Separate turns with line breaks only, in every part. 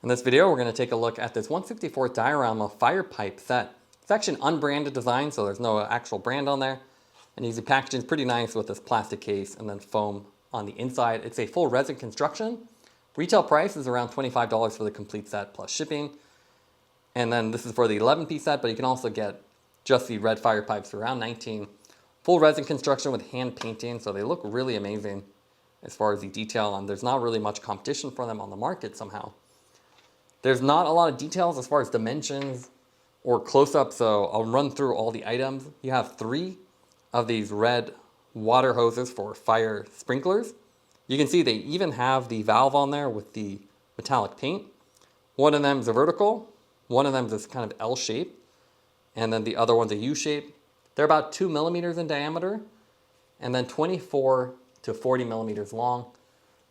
In this video, we're going to take a look at this 164 Diorama fire pipe set. It's actually an unbranded design, so there's no actual brand on there. And you see packaging is pretty nice with this plastic case and then foam on the inside. It's a full resin construction. Retail price is around $25 for the complete set plus shipping. And then this is for the 11-piece set, but you can also get just the red fire pipes for around $19. Full resin construction with hand painting, so they look really amazing as far as the detail, and there's not really much competition for them on the market somehow. There's not a lot of details as far as dimensions or close-up, so I'll run through all the items. You have 3 of these red water hoses for fire sprinklers. You can see they even have the valve on there with the metallic paint. One of them is a vertical, one of them is this kind of L shape, and then the other one's a U shape. They're about 2 millimeters in diameter, and then 24 to 40 millimeters long.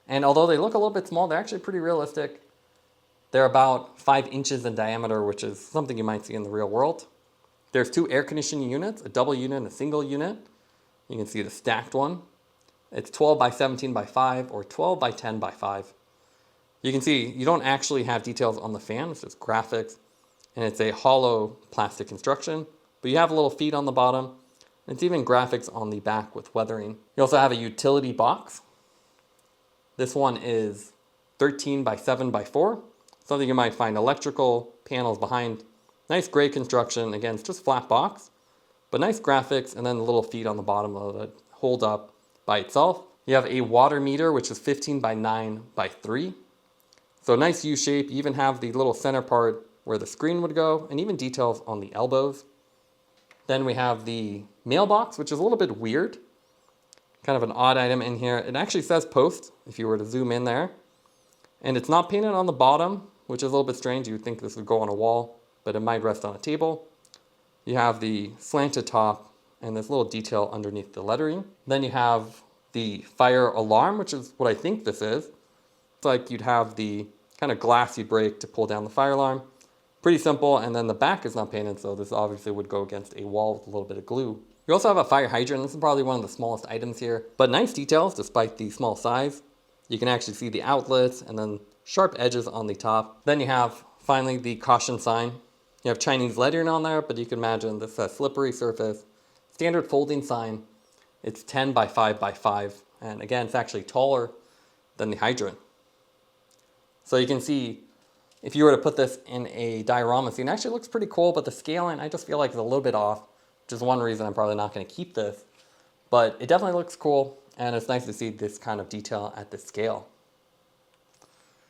And although they look a little bit small, they're actually pretty realistic. They're about 5 inches in diameter, which is something you might see in the real world. There's 2 air conditioning units, a double unit and a single unit. You can see the stacked one. It's 12 by 17 by 5 or 12 by 10 by 5. You can see you don't actually have details on the fan, it's just graphics. And it's a hollow plastic construction, but you have a little feet on the bottom. And it's even graphics on the back with weathering. You also have a utility box. This one is 13 by 7 by 4. Something you might find electrical panels behind. Nice gray construction. Again, it's just flat box, but nice graphics, and then the little feet on the bottom of it hold up by itself. You have a water meter, which is 15 by 9 by 3. So nice U shape. You even have the little center part where the screen would go, and even details on the elbows. Then we have the mailbox, which is a little bit weird. Kind of an odd item in here. It actually says post, if you were to zoom in there. And it's not painted on the bottom, which is a little bit strange. You would think this would go on a wall, but it might rest on a table. You have the slanted top and this little detail underneath the lettering. Then you have the fire alarm, which is what I think this is. It's like you'd have the kind of glass you'd break to pull down the fire alarm. Pretty simple, and then the back is not painted, so this obviously would go against a wall with a little bit of glue. You also have a fire hydrant. This is probably one of the smallest items here, but nice details despite the small size. You can actually see the outlets and then sharp edges on the top. Then you have, finally, the caution sign. You have Chinese lettering on there, but you can imagine this is a slippery surface. Standard folding sign. It's 10 by 5 by 5, and again, it's actually taller than the hydrant. So you can see, if you were to put this in a diorama scene, it actually looks pretty cool, but the scaling, I just feel like is a little bit off, which is one reason I'm probably not going to keep this. But it definitely looks cool, and it's nice to see this kind of detail at this scale.